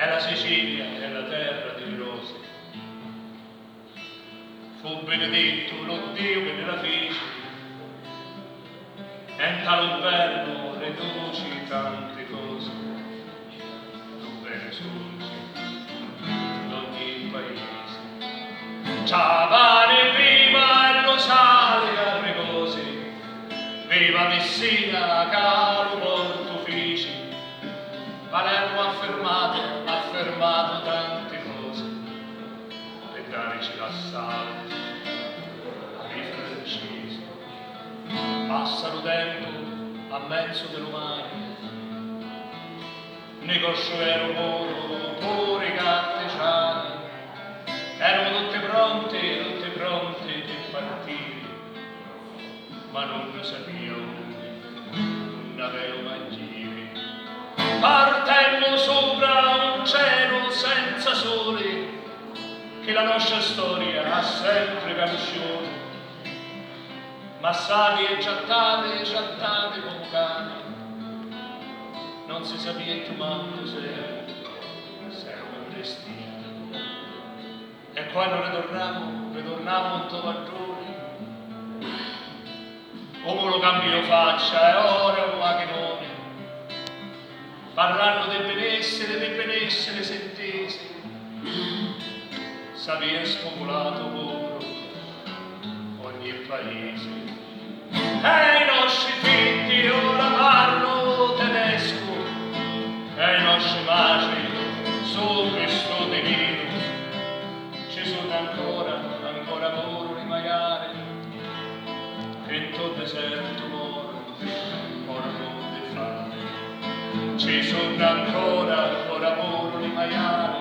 è la Sicilia, è la terra di rose. Fu benedetto lo Dio che nella fece, e in tal inverno riduci tante cose. Tu bene sorgi d'ogni paese. Ciavane viva e lo sale a Regose, viva Messina, caro Porto Fici. Palermo ha affermato tante cose, per darci l'assalto ai francesi. Passa lo tempo a mezzo dello mare, negocio ero moro, pure gatteggiare, erano tutte pronte per partire, ma non ne sapevo, non avevo mangiare. Partemmo sopra un cielo senza sole, che la nostra storia ha sempre canzone, ma sali e giattate come cani, non si sapeva più manco se era un destino. E quando ritornavo un tovaglione, come lo cambio faccia e ora un machinone, parlando del benessere sentese, s'aveva spopolato povero ogni paese. E i nostri figli ora parlano tedesco, e i nostri maci su questo divino. Ci sono ancora loro di maiale, che in tutto deserto moro di fame. Ci sono ancora loro di maiale,